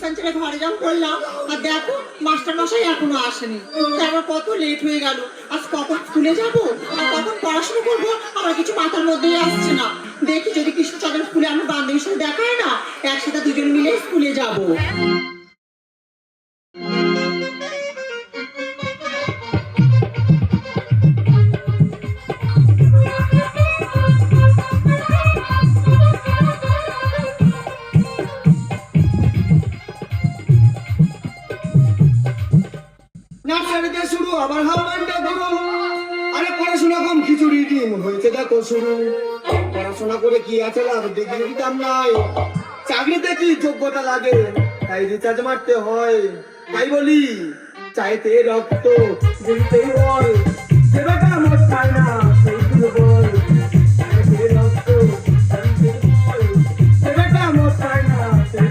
Tuition ছেড়ে ঘরে যাও করলাম, আর দেখো মাস্টার মশাই এখনো আসেনি। তারপর কত লেট হয়ে গেল, আজ কখন স্কুলে যাবো আর কখন পড়াশোনা করবো আমার কিছু মাথার মধ্যেই আসছে না। দেখি যদি কৃষ্ণচন্দ্র স্কুলে আমার বান্ধবীর সাথে দেখা হয় না, একসাথে দুজন মিলে স্কুলে যাবো। নার্সারিতে শুরু আবার হাফ প্যান্টে ধরো। আরে পড়াশোনা কম খিচুড়ি ডিম হয়েছে দেখো শুরু। পড়াশোনা করে কি আছে লাভ, ডিগ্রির দাম নাই। চাকরিতে কি যোগ্যতা লাগে, তাই রিচার্জ মারতে হয়। তাই বলি চাইতে রক্ত দিতেই বল, যে বেটা মদ খায় না সেই দুর্বল। চাইতে রক্ত দিতেই বল, যে বেটা মদ খায় না সেই।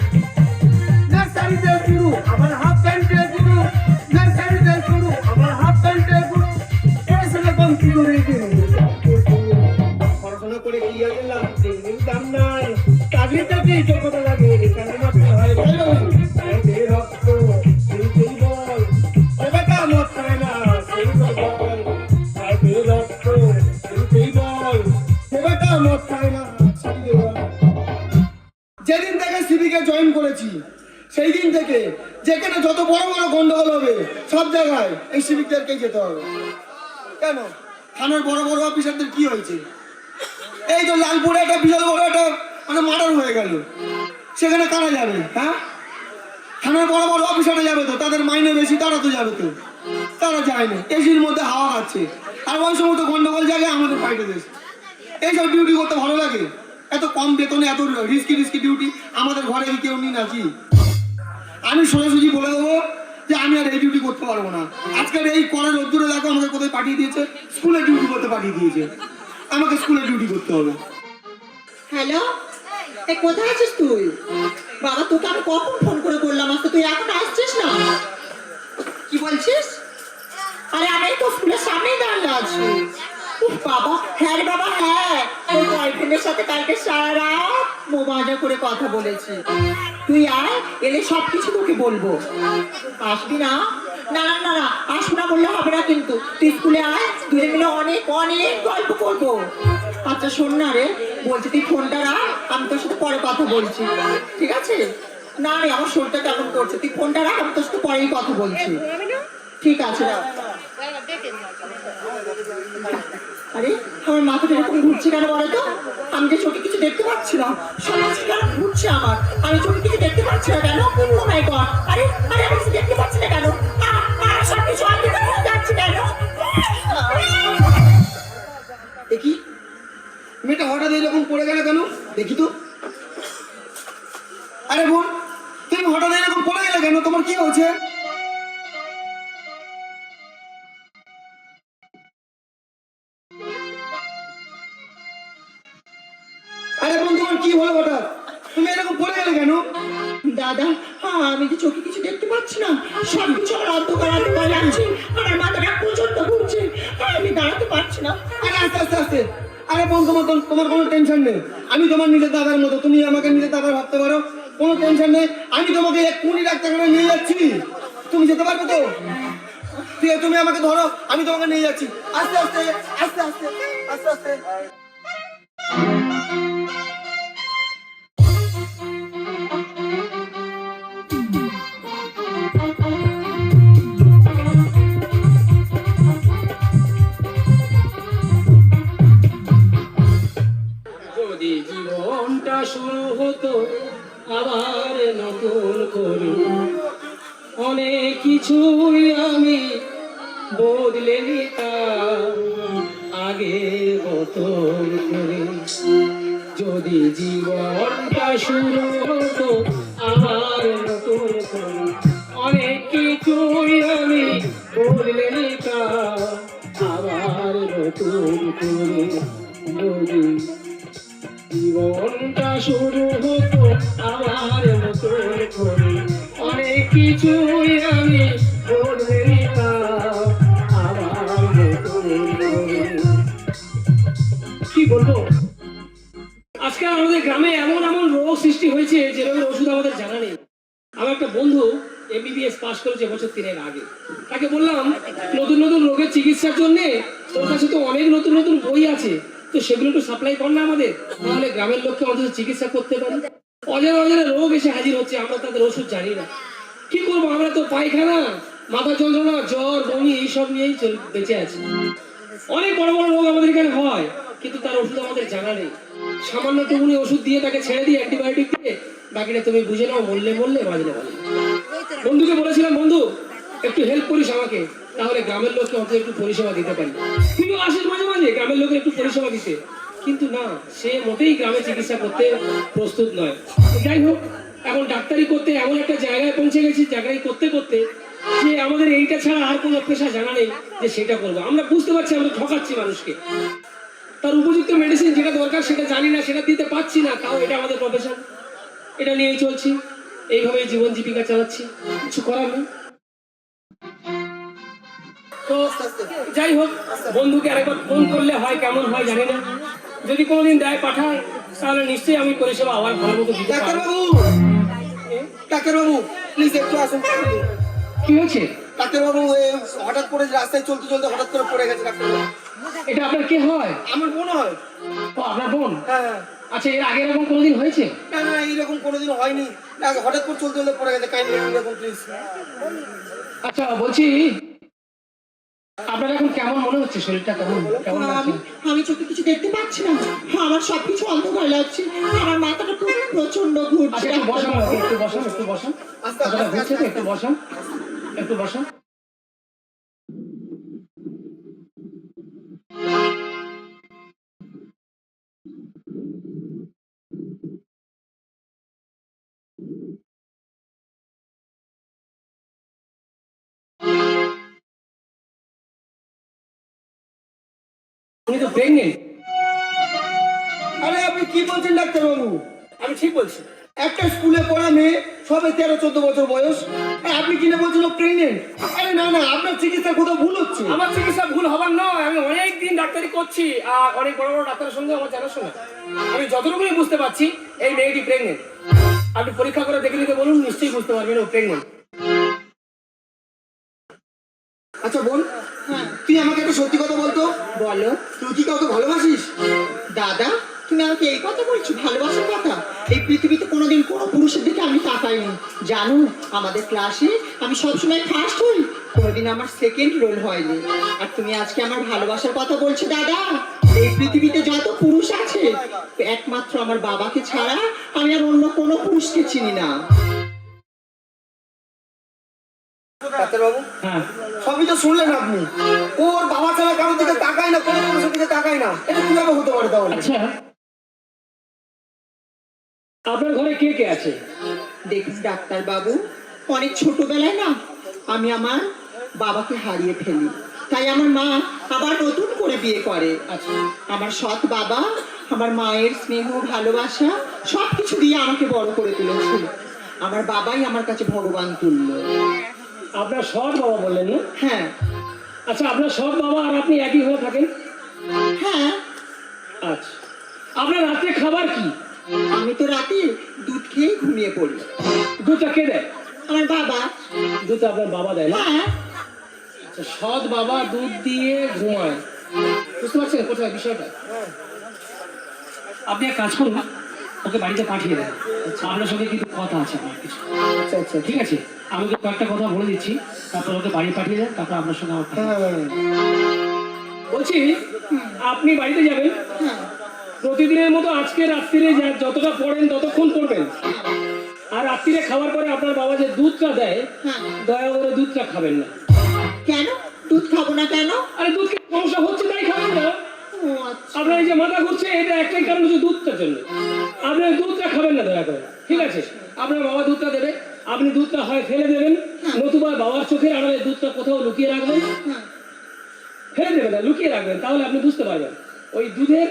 নার্সারিতে শুরু আবার হাফ প্যান্টে শুরু। নার্সারিতে শুরু আবার হাফ প্যান্টে শুরু। পড়াশোনা কম কি করে দিন, পড়াশোনা করে কি আছে লাভ, ডিগ্রির দাম নাই। চাকরিতে কি যোগ্যতা লাগে, রিচার্জ মারতে হয়। চাইতে রক্ত দিতেই বল, যে বেটা মদ খায় না সেই দুর্বল। চাইতে রক্ত দিতেই বল, যে বেটা মদ খায় না সেই দুর্বল। যেদিন থেকে সিভিকে জয়েন করেছি সেই দিন থেকে যেখানে যত বড় বড় গন্ডগোল হবে সব জায়গায় এই সিভিকদেরকেই যেতে হবে। কেন, থানার বড় বড় অফিসারদের কি হয়েছে? এই তো লালপুরে একটা বিশাল বড় একটা মানে মার্ডার হয়ে গেল, সেখানে কারা যাবে? হ্যাঁ, থানার বড় বড় অফিসাররা যাবে তো, তাদের মাইনে বেশি, তারা তো যাবে তো। তারা যায় না, এসির মধ্যে হাওয়া খাচ্ছে। আর ওই সময় তো গন্ডগোল জায়গায় আমাদের ফাইটে দেশ। এইসব ডিউটি করতে ভালো লাগে? এত কম বেতনে এত রিস্কি ডিউটি আমাদের ঘরে কি কেউ নি নাকি? আমি সোজাসুজি বলে দেবো যে আমি আর এই ডিউটি করতে পারবো না। আজকের এই কড়া রোদ্দুরে দেখো আমাকে কোথায় পাঠিয়ে দিয়েছে, স্কুলে ডিউটি করতে পাঠিয়ে দিয়েছে। আমাকে স্কুলে ডিউটি করতে হবে। হ্যালো, এই কোথায় আছিস তুই? বাবা তোকে আমি কখন ফোন করে বললাম আসতে, তুই এখন আসছিস না? কি বলছিস? আরে আমি তো স্কুলের সামনেই দাঁড়িয়ে আছি। উফ বাবা, হ্যাঁ রে বাবা হ্যাঁ, তোর বয়ফ্রেন্ডের সাথে কালকে সারা রাত মোবাইলে করে কথা বলেছি। তুই আয়, এলে সবকিছু তোকে বলবো। আসবি না? না না না না, আসবো না বললে হবে না কিন্তু। তুই স্কুলে আয়, দুজনে মিলে অনেক অনেক গল্প করবো। আচ্ছা শোন না রে, বলছি তুই ফোনটা রাখ, আমি তোর সাথে পরে কথা বলছি, ঠিক আছে? না রে, আমার শরীরটা কেমন করছে, তুই ফোনটা রাখ, আমি তোর সাথে পরেই কথা বলছি। ঠিক আছে রাখ। আরে আমার মাথাটা এরকম ঘুরছে কেন বলো তো? আমি যে চোখে কিছু দেখতে পাচ্ছি না, সমস্ত কেন ঘুরছে আমার? আমি চোখে কিছু দেখতে পাচ্ছি না কেন? ও মাই গড, আরে আরে আমি কিছু দেখতে পাচ্ছি না কেন? সব কিছু অন্ধকার হয়ে যাচ্ছে কেন? দেখি মেয়েটা হঠাৎ এরকম পড়ে গেল কেন, দেখি তো। আরে বোন, তুমি হঠাৎ এরকম পড়ে গেলে কেন, তোমার কি হয়েছে? আরে বোন, তোমার কি হলো হঠাৎ, তুমি এরকম পড়ে গেলে কেন? দাদা, আমি যে চোখে কিছু দেখতে পাচ্ছি না, সব কিছু আমার অন্ধকার অন্ধকার লাগছে, আমার মাথাটা প্রচন্ড ঘুরছে, আমি দাঁড়াতে পারছি না। আরে আস্তে আস্তে আস্তে। আরে বোন, তোমার কোনো টেনশন নেই, আমি তোমার নিজের দাদার মতো, তুমি আমাকে নিজের দাদার ভাবতে পারো, কোনো টেনশন নেই। আমি তোমাকে এক্ষুনি ডাক্তারখানায় নিয়ে যাচ্ছি, তুমি যেতে পারবে তো? ঠিক আছে, তুমি আমাকে ধরো, আমি তোমাকে নিয়ে যাচ্ছি। আস্তে আস্তে আস্তে আস্তে আস্তে আস্তে। যদি জীবনটা শুরু হতো আবার নতুন করে, অনেক কিছুই আমি বদলে নিতাম আগের মতন করে। যদি জীবনটা শুরু হতো আবার নতুন করে, অনেক কিছুই আমি বদলে নিতাম আবার নতুন করে। যদি জীবনটা শুরু হতো আমার নতুন করে, অনেক কিছুই আমি বদলে নিতাম আমার নতুন করে। কি বলবো, আজকাল আমাদের গ্রামে এমন এমন রোগ সৃষ্টি হয়েছে যে রোগের ওষুধ আমাদের জানা নেই। আমার একটা বন্ধু এমবিবিএস পাস করেছে বছর 3 আগে। তাকে বললাম নতুন নতুন রোগের চিকিৎসার জন্য তোর কাছে তো অনেক নতুন নতুন বই আছে, তো সেগুলো একটু সাপ্লাই কর না আমাদের, তাহলে গ্রামের লোককে অন্তত চিকিৎসা করতে পারি। অজানা অজানা রোগ এসে হাজির হচ্ছে, আমরা তাদের ওষুধ জানি না। কি করবো, আমরা তো পায়খানা, মাথা যন্ত্রণা, জ্বর, বমি এইসব নিয়েই বেঁচে আছি। অনেক বড় বড় রোগ আমাদের এখানে হয়, কিন্তু তার ওষুধ আমাদের জানা নেই। সামান্য টুকুনি ওষুধ দিয়ে তাকে ছেড়ে দিয়ে অ্যান্টিবায়োটিক দিয়ে বাকিটা তুমি বুঝে নাও, মরলে মরলে বাজলে বাজলে। বন্ধুকে বলেছিলাম, বন্ধু একটু হেল্প করিস আমাকে, তাহলে গ্রামের লোককে অন্তত একটু পরিষেবা দিতে পারি। তুইও আসিস মাঝে মাঝে গ্রামের লোকের একটু পরিষেবা দিতে, কিন্তু না, সে মোটেই গ্রামে চিকিৎসা করতে প্রস্তুত নয়। যাই হোক, এখন ডাক্তারি করতে এমন একটা জায়গায় পৌঁছে গেছি, জায়গায় করতে করতে যে আমাদের এইটা ছাড়া আর কোনো পেশা জানা নেই যে সেটা করবো। আমরা বুঝতে পারছি আমরা ঠকাচ্ছি মানুষকে, তার উপযুক্ত মেডিসিন যেটা দরকার সেটা জানি না, সেটা দিতে পারছি না, তাও এটা আমাদের প্রফেশন, এটা নিয়েই চলছি, এইভাবে জীবন জীবিকা চালাচ্ছি, কিছু করার নেই। তো যাই হোক, বন্ধুকে আরেকবার ফোন করলে হয়, কেমন হয় জানি না, যদি কোনোদিন দেয় পাঠায় তাহলে নিশ্চয়ই আমি পরিষেবা আবার ভালো মতো দিতে পারবো। ডাক্তারবাবু, ডাক্তারবাবু প্লিজ একটু আসুন। কি হয়েছে ডাক্তারবাবু, হঠাৎ করে রাস্তায় চলতে চলতে হঠাৎ করে পড়ে গেছে ডাক্তারবাবু। এটা আপনার কে হয়? আমার বোন হয়। ও, আপনার বোন? হ্যাঁ। আচ্ছা, এর আগে এরকম কোনোদিন হয়েছে? না না, এইরকম কোনোদিন হয়নি, হঠাৎ করে চলতে চলতে পড়ে গেছে, কাইন্ডলি এরকম প্লিজ। আচ্ছা, বলছি আপনার এখন কেমন মনে হচ্ছে, শরীরটা কেমন কেমন লাগছে? আমি চোখে কিছু দেখতে পাচ্ছি না, আমার সবকিছু অন্ধকার লাগছে, আমার মাথাটা খুব প্রচন্ড ঘুরছে। আচ্ছা, একটু বসান, একটু বসান, একটু বসান, মাথাটা ঘুরছে তো, একটু বসান, একটু বসান। উনি তো প্রেগনেন্ট। আরে আপনি কি বলছেন ডাক্তারবাবু? আমি ঠিক বলছি। একটা স্কুলে পড়া মেয়ে, সবে 13-14 বছর বয়স, আর আপনি কিনে বলছেন প্রেগনেন্ট? আরে না না, আপনার চিকিৎসা কোথাও ভুল হচ্ছে। আমার চিকিৎসা ভুল হবার নয়, আমি অনেক দিন ডাক্তারি করছি আর অনেক বড় বড় ডাক্তারের সঙ্গে আমার জানাশোনা। আমি যতটুকুই বুঝতে পারছি এই মেয়েটি প্রেগনেন্ট। আপনি পরীক্ষা করে দেখে নিতে বলুন, নিশ্চয়ই বুঝতে পারবেন ও প্রেগনেন্ট। আচ্ছা বোন, তুই আমাকে একটা সত্যি কথা বলতো, বলো তুই কি কাউকে ভালোবাসিস? দাদা, তুমি আমাকে এই কথা বলছো, ভালোবাসার কথা? এই পৃথিবীতে কোনোদিন কোনো পুরুষের দিকে আমি তাকাইনি, জানো? আমাদের ক্লাসে আমি সবসময় ফার্স্ট হই, কোনোদিন আমার সেকেন্ড রোল হয়নি। আর তুমি আজকে আমার ভালোবাসার কথা বলছো দাদা? এই পৃথিবীতে যত পুরুষ আছে, একমাত্র আমার বাবাকে ছাড়া আমি আর অন্য কোনো পুরুষকে চিনি না। ডাক্তারবাবু, হ্যাঁ, সবই তো শুনলেন আপনি, ওর বাবা ছাড়া কারোর দিকে তাকায় না, কোনো পুরুষের দিকে তাকায় না, এটা কিভাবে হতে পারে তাহলে? আচ্ছা, আপনার ঘরে কে কে আছে? দেখুন ডাক্তার বাবু, অনেক ছোটবেলায় না আমি আমার বাবাকে হারিয়ে ফেলি, তাই আমার মা আবার নতুন করে বিয়ে করে। আচ্ছা, আমার সৎ বাবা আমার মায়ের স্নেহ ভালোবাসা সবকিছু দিয়ে আমাকে বড় করে তুলেছিল। আমার বাবাই আমার কাছে ভগবান তুল্য। আপনার সৎ বাবা বললেন না? হ্যাঁ আচ্ছা, আপনার সৎ বাবা আর আপনি একই হয়ে থাকেন? হ্যাঁ। আচ্ছা, আপনার রাত্রে খাবার কি? আমি তো রাতে দুধ খেয়ে ঘুমিয়ে পড়ি। দুধটা কে দেয়? আমার বাবা। দুধটা আপনার বাবা দেয় না? হ্যাঁ। আচ্ছা, সৎ বাবা দুধ দিয়ে ঘুমায়, বুঝতে পারছেন কোথায় বিষয়টা? আপনি এক কাজ করুন, ওকে বাড়িতে পাঠিয়ে দেন, আপনার সঙ্গে কিন্তু কথা আছে আমার কিছু। আচ্ছা আচ্ছা, ঠিক আছে, আমি তো কয়েকটা কথা বলে দিচ্ছি, তারপর ওকে বাড়ি পাঠিয়ে দেন, তারপর আপনার সঙ্গে আমার কথা। বলছি, আপনি বাড়িতে যাবেন, হ্যাঁ। প্রতিদিনের মতো আজকে রাত্রিরে যতটা পড়েন ততক্ষণ পড়বেন, আর রাত্রিরে খাওয়ার পরে আপনার বাবা যে দুধটা দেয়, হ্যাঁ। দয়া করে দুধটা খাবেন না। কেন দুধ খাবো না কেন? আরে দুধ খেয়ে সমস্যা হচ্ছে তাই খাবেন না। ও আচ্ছা। আপনার এই যে মাথা ঘুরছে, এটা একটাই কারণ হচ্ছে দুধটার জন্য। আপনি দুধটা খাবেন না দয়া করে, ঠিক আছে? আপনার বাবা দুধটা দেবে, আপনি দুধটা হয় ফেলে দেবেন, নতুবা বাবার চোখের আড়ালে দুধটা কোথাও লুকিয়ে রাখবেন। হ্যাঁ। ফেলে দেবেন না, লুকিয়ে রাখবেন, তাহলে আপনি বুঝতে পারবেন ওই দুধের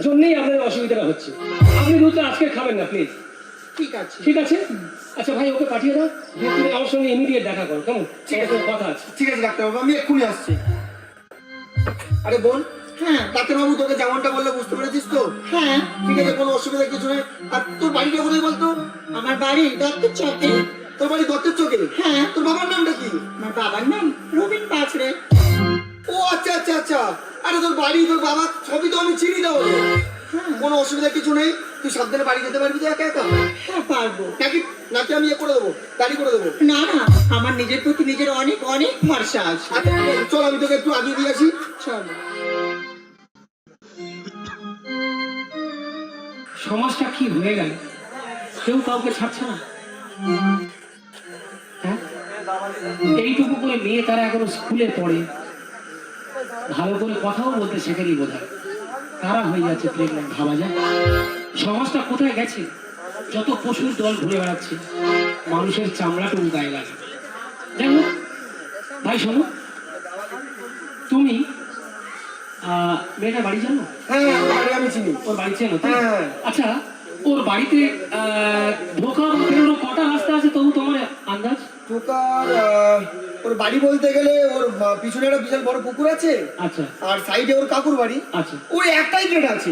জন্যই আপনার অসুবিধাটা হচ্ছে। আপনি দুধটা আজকে খাবেন না প্লিজ, ঠিক আছে। ঠিক আছে? আচ্ছা ভাই, ওকে পাঠিয়ে দাও, দিয়ে তুমি আমার সঙ্গে ইমিডিয়েট দেখা করো, কেমন? ঠিক আছে, কথা আছে। ঠিক আছে ডাক্তারবাবু, আমি এক্ষুনি আসছি। আরে বোন, হ্যাঁ। ডাক্তারবাবু তোকে যেমনটা বললে বুঝতে পেরেছিস তো? হ্যাঁ। ঠিক আছে, কোনো অসুবিধা কিছু নেই। আর তোর বাড়িটা কোথায় বলতো? আমার বাড়ি দত্তর চকে। তোর বাড়ি দত্তের চোখে? হ্যাঁ। তোর বাবার নামটা কি? আমার বাবার নাম রবীন পাঁচরে। ও আচ্ছা আচ্ছা আচ্ছা। আরে তোর বাড়ি, তোর বাবা সবই তো আমি চিনি তাহলে। কোনো অসুবিধা কিছু নেই, তুই সাবধানে বাড়ি যেতে পারবি তো একা একা? হ্যাঁ পারবো। নাকি নাকি আমি করে দেবো, গাড়ি করে দেবো? না না, আমার নিজের প্রতি নিজের অনেক অনেক ভরসা আছে। আচ্ছা চল, আমি তোকে একটু আগিয়ে দিয়ে আসি। চলো। সমাজটা কি হয়ে গেল, কেউ কাউকে ছাড়ছে না। হ্যাঁ? এইটুকু করে মেয়ে তারা এখনো স্কুলে পড়ে, ভালো করে কথাও বলতে শেখেনি বোধ হয়, তারা হয়ে যাচ্ছে প্রেগনেন্ট। ভাবা যায় সমাজটা কোথায় গেছে। যত পশুর দল ঘুরে বেড়াচ্ছে, মানুষের চামড়াটুকু গায়ে লাগে। যাই হোক ভাই, শোনো, তুমি মেয়েটার বাড়ি জানো? হ্যাঁ ওর বাড়ি আমি চিনি। ওর বাড়ি চেনো তো? হ্যাঁ। আচ্ছা, ওর বাড়িতে ঢোকা বা বেরোনো কটা রাস্তা আছে তবু তোমার আন্দাজ? তোকার ওর বাড়ি বলতে গেলে ওর পিছনে একটা বিশাল বড় পুকুর আছে, আচ্ছা আর সাইডে ওর কাকুর বাড়ি। আচ্ছা ওই একটাই গেট আছে।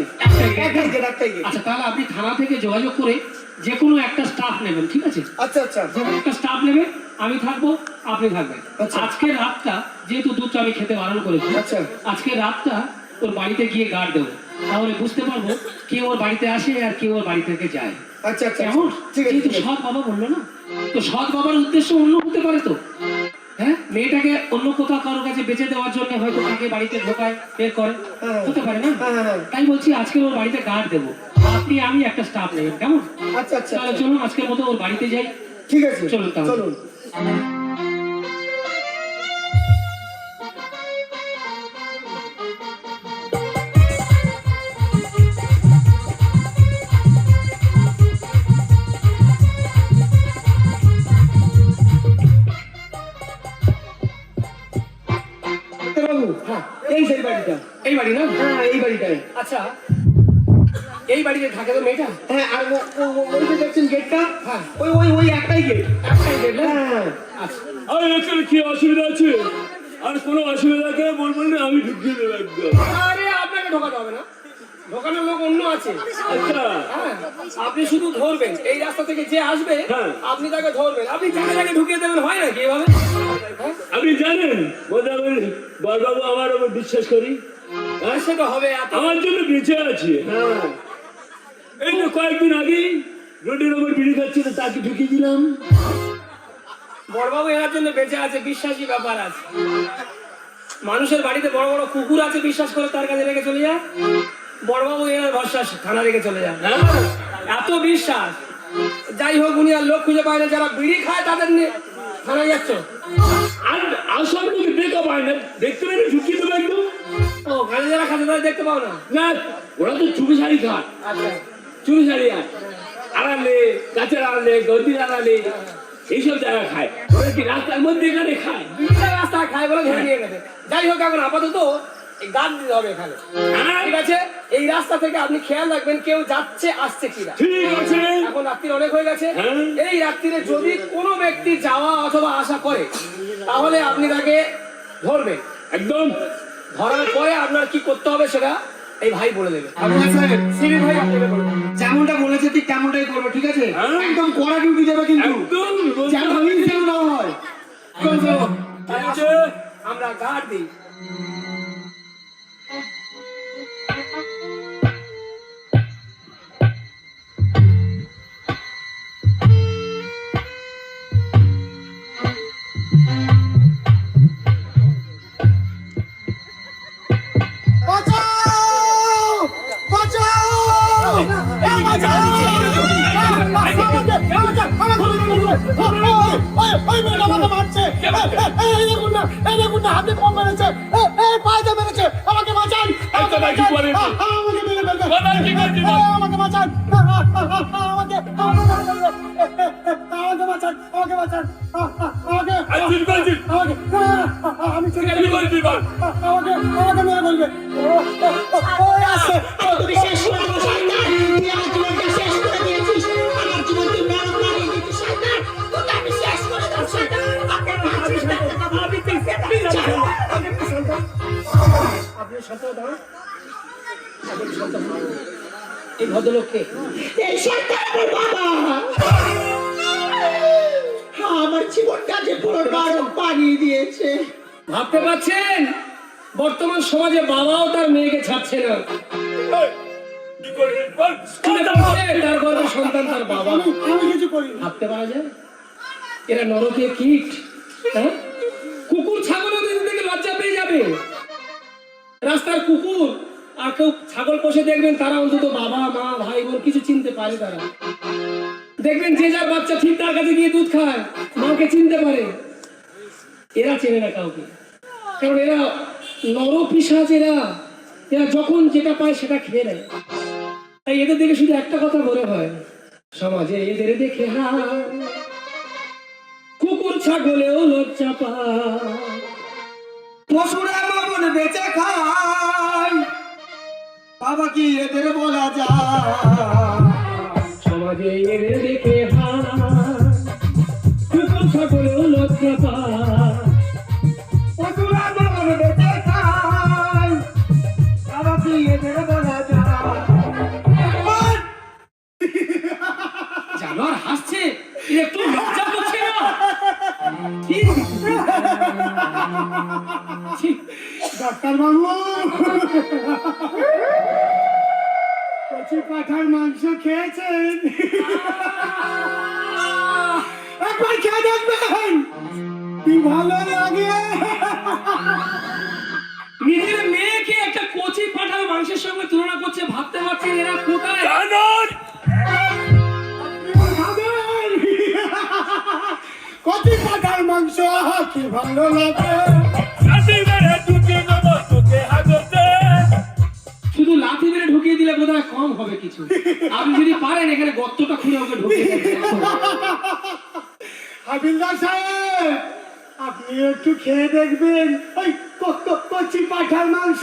একটাই গেট। আচ্ছা, তাহলে আপনি থানা থেকে যোগাযোগ করে যে কোনো একটা স্টাফ নেবেন, ঠিক আছে? আচ্ছা আচ্ছা যে কোনো একটা স্টাফ নেবে, আমি থাকবো, আপনি থাকবেন। আচ্ছা। আজকের রাতটা যেহেতু দুধটা আমি খেতে বারণ করেছি, আচ্ছা। আজকের রাতটা ওর বাড়িতে গিয়ে গার্ড দেবো, তাহলে বুঝতে পারবো কে ওর বাড়িতে আসে আর কে ওর বাড়ি থেকে যায়। আচ্ছা আচ্ছা কেমন? ঠিক আছে যেহেতু ঠিক আছে। সৎ বাবা বললো না, তো সৎ বাবার উদ্দেশ্য অন্য হতে পারে তো। হ্যাঁ, মেয়েটাকে অন্য কোথাও কারোর কাছে বেঁচে দেওয়ার জন্য হয়তো তাকে বাড়িতে ঢোকায়, বের করে, হ্যাঁ। হতে পারে না? হ্যাঁ, হ্যাঁ। তাই বলছি আজকে ওর বাড়িতে গার্ড দেবো, আপনি আমি একটা স্টাফ নেবেন, কেমন? আচ্ছা আচ্ছা তাহলে চলুন আজকের মতো ওর বাড়িতে যাই। ঠিক আছে চলুন তাহলে। চলুন। বাবু, হ্যাঁ এই সেই বাড়িটা। এই বাড়ি না? হ্যাঁ এই বাড়িটাই। আচ্ছা, এই বাড়িতে থাকে তো মেয়েটা? হ্যাঁ, আর ওই যে দেখছেন গেটটা, হ্যাঁ। ওই ওই ওই একটাই গেট। একটাই দেখলেন? হ্যাঁ। আচ্ছা, আর এখানে কি অসুবিধা আছে? আর কোনো অসুবিধা করে বলবেন না, আমি ঢুকিয়ে দেবো একদম। আরে আপনাকে ঢোকাতে হবে না, ঢোকানোর লোক অন্য আছে। আচ্ছা হ্যাঁ, আপনি শুধু ধরবেন, এই রাস্তা থেকে যে আসবে হ্যাঁ। আপনি তাকে ধরবেন, আপনি যাকে যাকে ঢুকিয়ে দেবেন, হয় নাকি এভাবে? হ্যাঁ? আপনি জানেন বোধহয় আমি বড়বাবু আমার ওপর বিশ্বাস করি। হ্যাঁ, সেটা হবে। আমার জন্য বেঁচে আছে। হ্যাঁ, এই তো কয়েকদিন আগে রোডের ওপর বিড়ি খাচ্ছিল, তাকে ঢুকিয়ে দিলাম। বড়বাবু এনার জন্য বেঁচে আছে, বিশ্বাসী ব্যাপার আছে। মানুষের বাড়িতে বড় বড় কুকুর আছে, বিশ্বাস করে তার কাছে রেখে চলে যায়। বড়বাবু এনার ভরসা, থানা রেখে চলে যায়। হ্যাঁ, এত বিশ্বাস। যাই হোক, উনি আর লোক খুঁজে পায় না, যারা বিড়ি খায় তাদের নিয়ে থানায় যাচ্ছ। আর আসল লোকে দেখা পায় না, দেখতে পেলে ঢুকিয়ে দেবো একদম। ও, গাড়ি যারা খাতে তাদের দেখতে পাও না? না, ওরা তো চুপি শাড়ি খায়, আচ্ছা, চুপি শাড়ি আড়ালে, গাছের আড়ালে, গদির আড়ালে, এইসব জায়গা খায়। ওরা কি রাস্তার মধ্যে এখানে খায়? বিড়িটা রাস্তায় খায় বলে ধরে নিয়ে গেছে। যাই হোক, এখন আপাতত এই গার্ড দিতে হবে এখানে, হ্যাঁ, ঠিক আছে? এই রাস্তা থেকে আপনি খেয়াল রাখবেন কেউ যাচ্ছে আসছে কিনা। ঠিক আছে। এখন রাত্রি অনেক হয়ে গেছে, হ্যাঁ। এই রাত্রিরে যদি কোনো ব্যক্তি যাওয়া অথবা আসা করে, তাহলে আপনি তাকে ধরবেন। একদম। ধরার পরে আপনার কি করতে হবে সেটা এই ভাই বলে দেবে। আপনার সাহেব, সিভিল ভাই আপনাকে বলবে। যেমনটা বলেছে ঠিক তেমনটাই করবো, ঠিক আছে? হ্যাঁ। একদম কড়া ডিউটি দেবে কিন্তু, একদম। যেন হিংসেও না হয়। চল, চল। তাই আসো, আমরা গার্ড দিই। তুই শেষ করে দেবো শয়তান। তুই আমার জীবনটা শেষ করে দিয়েছিস। আমার জীবন তুই নরক বানিয়ে দিয়েছিস শয়তান। তোকে আমি শেষ করে দেবো শয়তান। আপনি এই ভদ্রলোককে এই শয়তান আমার বাবা। জীবনটা যে পুরো নরক বানিয়ে দিয়েছে। ভাবতে পারছেন বর্তমান সমাজে বাবাও তার মেয়েকে ছাড়ছে না। কি করছিস বল? স্কুলে পড়ছে, তার গর্ভে সন্তান তার বাবা। আমি কিছু করি ভাবতে পারা যায় এরা নরকের কীট। হ্যাঁ, কুকুর ছাগলও দিন থেকে লজ্জা পেয়ে যাবে। রাস্তার কুকুর আর কেউ ছাগল পোষে দেখবেন তারা অন্তত বাবা মা ভাই বোন কিছু চিনতে পারে। তারা দেখবেন যে যার বাচ্চা ঠিক তার কাছে গিয়ে দুধ খায়, মাকে চিনতে পারে। এরা চেনে না কাউকে, কারণ এরা নরপিশাচ। এরা যখন যেটা পায় সেটা খেয়ে নেয়। তাই এদের দেখে শুধু একটা কথা মনে হয়, সমাজে এদের দেখে কুকুর ছাগলেও লজ্জা পায়। পশুরা মামন বেঁচে খায়, বাবা কি এদের বলা যায়? সমাজে এদের দেখে কুকুর ছাগলেও লজ্জা পায়। পশুরা মামন বেঁচে খায়, বাবা কি এদের বলা যায়? জানোয়ার হাসছে, এর একটু লজ্জা করছে না? ঠিক। ঠিক। ডাক্তার বাবু, কচি পাঠার মাংস খেয়েছেন? একবার খেয়ে দেখবেন, কি ভালো লাগে। নিজের মেয়েকে একটা কচি পাঠার মাংসের সঙ্গে তুলনা করছে। ভাবতে পারছেন এরা কোথায়? জানোর! খাবেন? কচি পাঠার মাংস কি ভালো লাগে। লাঠি মেরে ঢুকিয়ে দেবো তোকে হাজতে। শুধু লাঠি মেরে ঢুকিয়ে দিলে বোধহয় কম হবে কিছু। আপনি যদি পারেন এখানে গর্তটা খুলে ওকে ঢুকিয়ে দেন। হাবিলদার সাহেব, আপনি একটু খেয়ে দেখবেন ওই কচি পাঠার মাংস।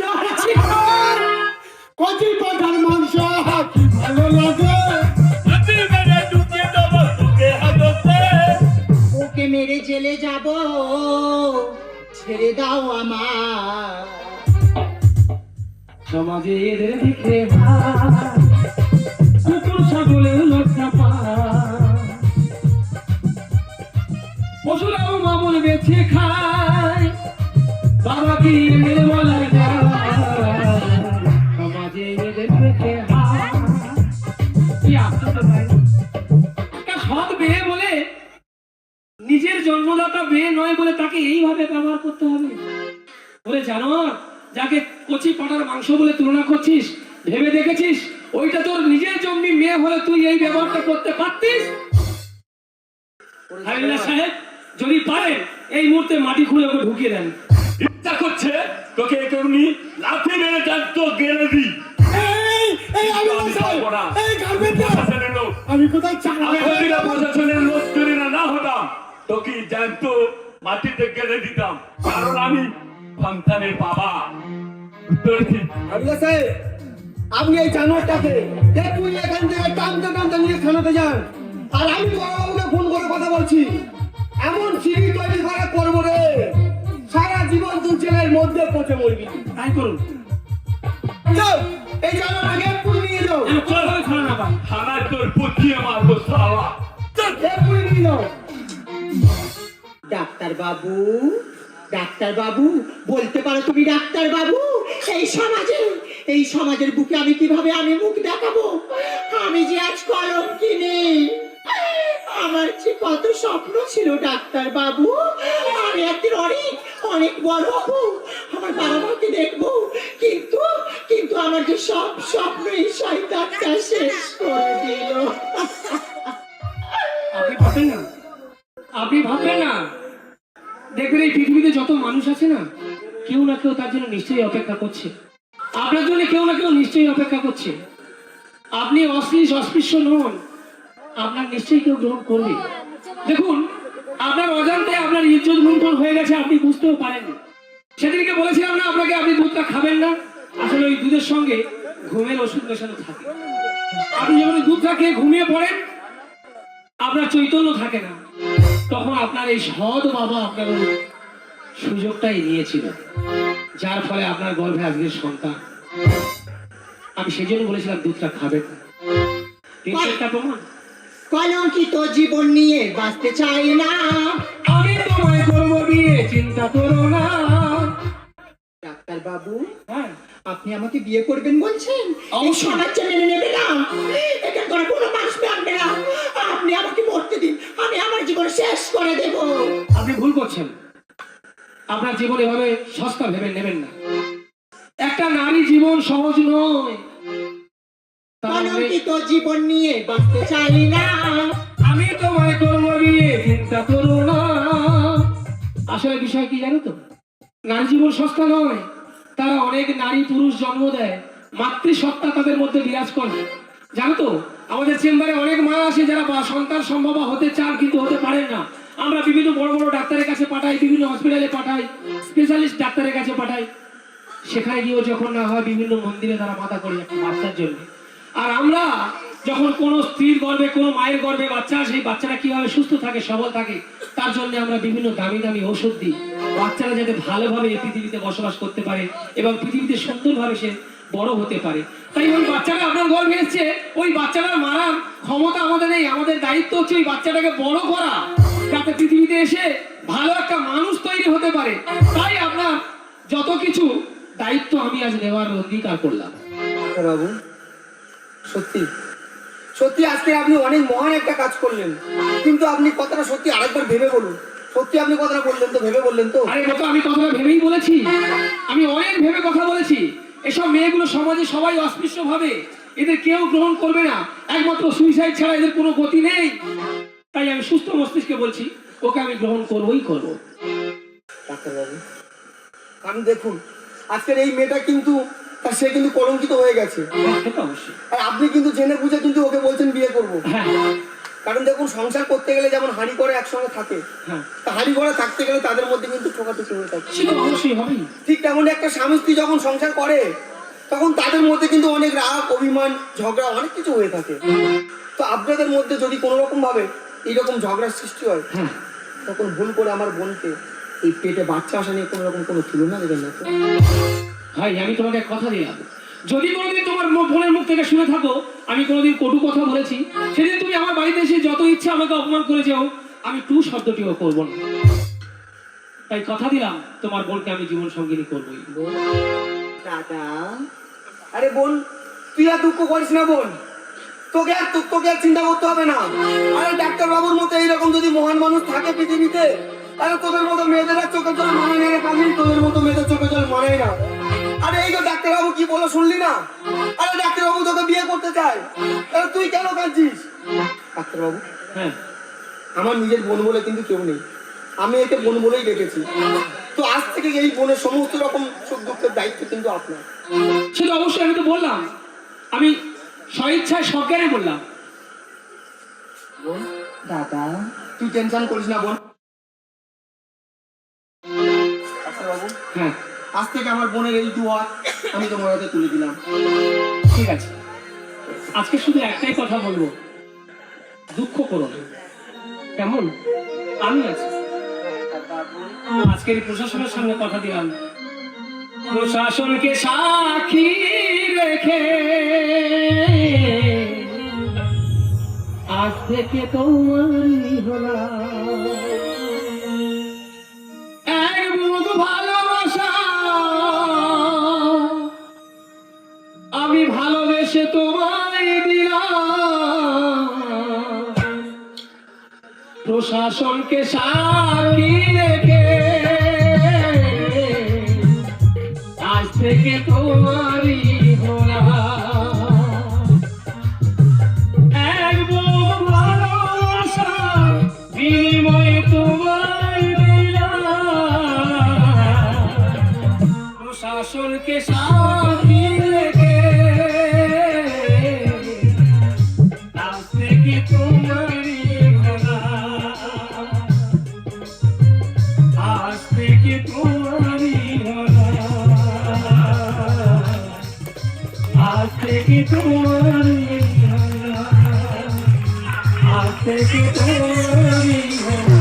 কচি পাঠার মাংস কি ভালো লাগে। লাঠি মেরে ঢুকিয়ে দেবো তোকে হাজতে। ওকে মেরে জেলে যাব, ছেড়ে দাও আমার। সমাজে এদের দেখে কুকুর ছাগলেও লজ্জা পায়। পশুরাও মামন বেছে খায়, বাবা কি এদের বলা যায়? সমাজে এদের দেখে একটা সৎ মেয়ে বলে, নিজের জন্মদাতা মেয়ে নয় বলে তাকে এইভাবে ব্যবহার করতে হবে? বলে জানোয়ার, যাকে কচি পাটার মাংস বলে তুলনা করছিস, ভেবে দেখেছিস ওইটা তোর নিজের জন্মি মেয়ে হলে তুই এই ব্যবহারটা করতে পারতিস? হাবিলদার সাহেব, যদি পারেন এই মুহূর্তে মাটি খুলে ওকে ঢুকিয়ে দেন। ইচ্ছা করছে তোকে এমনি লাঠি মেরে তো গেলে দিই। প্রশাসনের লোক, আমি কোথায় চাকরি আমি যদি না প্রশাসনের লোক যদি না হতাম তোকে জ্যান্ত মাটিতে গেলে দিতাম, কারণ আমি সন্তানের বাবা। বুঝতে পেরেছিস? হাবিলদার সাহেব, আপনি এই জানোয়ারটাকে এক্ষুনি এখান থেকে টানতে টানতে নিয়ে থানাতে যান। আর আমি বড়বাবুকে ফোন করে কথা বলছি, এমন সিঁড়ি তৈরি করে করবো রে, সারা জীবন তুই জেলের মধ্যে পচে মরবি। তাই করুন। যাও, এই জানোয়ারটাকে এক্ষুনি নিয়ে যাও। কোনোভাবে ছাড়া না পান। থানায় তোর পুতিয়ে মারবো সালা। এক্ষুনি নিয়ে যাও। ডাক্তার বাবু, ডাক্তার বাবু, বলতে পারো তুমি ডাক্তার বাবু? এই সমাজের বুকে আমি কিভাবে আমি মুখ দেখাবো? আমি যে আজ কলঙ্কিনী। আমার যে কত স্বপ্ন ছিল ডাক্তার বাবু, আমি একদিন অনেক অনেক বড় হবো, আমার বাবা মাকে দেখবো, কিন্তু আমার যে সব স্বপ্ন এই শয়তানটা শেষ করে দিল। আপনি ভাববেন না, আপনি ভাববেন না। দেখবেন এই পৃথিবীতে যত মানুষ আছে না, কেউ না কেউ তার জন্য নিশ্চয়ই অপেক্ষা করছে। আপনার জন্য কেউ না কেউ নিশ্চয়ই অপেক্ষা করছে। আপনি অস্পৃশ্য নন, আপনার নিশ্চয়ই কেউ গ্রহণ করবে। দেখুন, আপনার অজান্তে আপনার ইজ্জত লুণ্ঠন হয়ে গেছে, আপনি বুঝতেও পারেননি। সেদিনকে বলেছিলাম না আপনাকে আপনি দুধটা খাবেন না, আসলে ওই দুধের সঙ্গে ঘুমের ওষুধ মেশানো থাকে। আপনি যখন দুধটা খেয়ে ঘুমিয়ে পড়েন, আপনার চৈতন্য থাকে না, তখন আপনার এই সৎ বাবা আপনার ওই সুযোগটাই নিয়েছিল, যার ফলে আপনার গর্ভে আজকের সন্তান। আমি সেই জন্য বলেছিলাম দুধটা খাবেন না। তিনটা প্রমাণ। কলঙ্কিত জীবন নিয়ে বাঁচতে চাই না। তোমায় করবো বিয়ে, চিন্তা করো না। ডাক্তার বাবু, হ্যাঁ, আপনি আমাকে বিয়ে করবেন বলছেন? এই সমাজ যে মেনে নেবে না, এটা করে কোনো মানুষ মানবে না। আপনি আমাকে মরতে দিন, আমি আমার জীবন শেষ করে দেব। আপনি ভুল করছেন। আপনার জীবন এভাবে সস্তা ভেবে নেবেন না। একটা নারী জীবন সহজ নয়। তাহলে কলঙ্কিত জীবন নিয়ে বাঁচতে চাই না। আমি তোমায় করবো বিয়ে, চিন্তা করো না। আসলে বিষয় কি জানো তো, নারী জীবন সস্তা নয়। তারা অনেক নারী পুরুষ জন্ম দেয়, মাতৃসত্তা তাদের মধ্যে বিরাজ করে। জানো তো, আমাদের চেম্বারে অনেক মা আসে যারা সন্তান সম্ভবা হতে চান কিন্তু হতে পারেন না। আমরা বিভিন্ন বড় বড় ডাক্তারের কাছে পাঠাই, বিভিন্ন হসপিটালে পাঠাই, স্পেশালিস্ট ডাক্তারের কাছে পাঠাই। সেখানে গিয়েও যখন না হয়, বিভিন্ন মন্দিরে তারা মাথা করি একটা বাচ্চার জন্য। আর আমরা যখন কোনো স্ত্রীর গর্ভে, কোনো মায়ের গর্ভে বাচ্চা, সেই বাচ্চারা কিভাবে সুস্থ থাকে, সবল থাকে, তার জন্য আমরা বিভিন্ন দামি দামি ওষুধ দিই, বাচ্চারা যাতে ভালোভাবে এই পৃথিবীতে বসবাস করতে পারে এবং পৃথিবীতে সুন্দরভাবে সে বড় হতে পারে। তাই ওই বাচ্চাটা আপনার গর্ভে এসছে, ওই বাচ্চাটা মারার ক্ষমতা আমাদের নেই। আমাদের দায়িত্ব হচ্ছে ওই বাচ্চাটাকে বড় করা, যাতে পৃথিবীতে এসে ভালো একটা মানুষ তৈরি হতে পারে। তাই আপনার যত কিছু দায়িত্ব আমি আজ নেওয়ার অঙ্গীকার করলাম। বাবু, সত্যি সত্যি আজকে আপনি অনেক মহান একটা কাজ করলেন, কিন্তু আপনি কথাটা সত্যি আরেকবার ভেবে বলুন। সত্যি আপনি কথাটা বললেন তো, ভেবে বললেন তো? আরে বাবা, আমি কথাটা ভেবেই বলেছি। আমি অনেক ভেবে কথা বলেছি। এসব মেয়েগুলো সমাজে সবাই অস্পৃশ্য ভাবে, এদের কেউ গ্রহণ করবে না। একমাত্র সুইসাইড ছাড়া এদের কোনো গতি নেই। তাই আমি সুস্থ মস্তিষ্কে বলছি, ওকে আমি গ্রহণ করবোই করবো। ডাক্তারবাবু, কারণ দেখুন আজকের এই মেয়েটা কিন্তু সে কিন্তু কলঙ্কিত হয়ে গেছে। সেটা অবশ্যই। আর আপনি কিন্তু জেনে বুঝে কিন্তু ওকে বলছেন বিয়ে করবো। হ্যাঁ কারণ দেখুন, সংসার করতে গেলে যেমন হাঁড়ি করে একসঙ্গে থাকে, হ্যাঁ, তা হাঁড়ি করে থাকতে গেলে তাদের মধ্যে কিন্তু ঠোকাঠুকি হয়ে থাকে। সেটা অবশ্যই হবেই। ঠিক তেমন একটা স্বামী স্ত্রী যখন সংসার করে, তখন তাদের মধ্যে কিন্তু অনেক রাগ, অভিমান, ঝগড়া অনেক কিছু হয়ে থাকে। তো আপনাদের মধ্যে যদি কোনো রকম ভাবে এইরকম ঝগড়ার সৃষ্টি হয়, হ্যাঁ, তখন ভুল করে আমার বোনকে এই পেটে বাচ্চা আসা নিয়ে কোনো রকম কোনো তুলনা দেবেন না তো? ভাই আমি তোমাকে কথা দিলাম, যদি কোনোদিন তোমার বোনের মুখ থেকে শুনে থাকো আমি কোনোদিন কটু কথা বলেছি, সেদিন তুমি আমার বাড়িতে এসে যত ইচ্ছা আমাকে অপমান করে যাও, আমি টু শব্দটিও করবো না। তাই কথা দিলাম, তোমার বোনকে আমি জীবন সঙ্গিনী করবোই। দাদা, আরে বোন, তুই আর দুঃখ করিস না বোন। তোকে আর চিন্তা করতে হবে না। আরে ডাক্তার বাবুর মতো এইরকম যদি মহান মানুষ থাকে পৃথিবীতে, তাহলে তোদের মতো মেয়েদের আর চোখের জল মানায় না রে কামি, তোদের মতো মেয়েদের চোখের জল মানায় না। আরে এই তো ডাক্তারবাবু কি বলো শুনলি না? আরে ডাক্তারবাবু তোকে বিয়ে করতে চায়, তাহলে তুই কেন কাঁদছিস? ডাক্তারবাবু, হ্যাঁ, আমার নিজের বোন বলে কিন্তু কেউ নেই, আমি একে বোন বলেই দেখেছি। তো আজ থেকে এই বোনের সমস্ত রকম সুখ দুঃখের দায়িত্ব কিন্তু আপনার। সেটা অবশ্যই, আমি তো বললাম, আমি স্বইচ্ছায় সজ্ঞানে বললাম। বোন, দাদা, তুই টেনশন করিস না বোন। ডাক্তারবাবু, হ্যাঁ আজ থেকে আমার বোনের এই দুয়া আমি তোমার হাতে তুলে দিলাম। ঠিক আছে, আজকে শুধু একটাই কথা বলবো, দুঃখ করো না, কেমন? আমি আছি। আজকের এই প্রশাসনের সামনে কথা দিলাম, প্রশাসনকে সাক্ষী রেখে আজ থেকে তোমারই হলাম এক বুক ভালোবাসা, আমি ভালোবেসে তোমায় দিলাম, প্রশাসনকে সাক্ষী রেখে আজ থেকে তোমারই হলাম এক বুক ভালোবাসা, বিনিময়ে তোমায় দিলাম, প্রশাসনকে সাক্ষী রেখে আজ থেকে তোমারই হলাম, আজ থেকে তোমারই হলাম, আজ থেকে তোমারই হলাম, আজ থেকে তোমারই হলাম।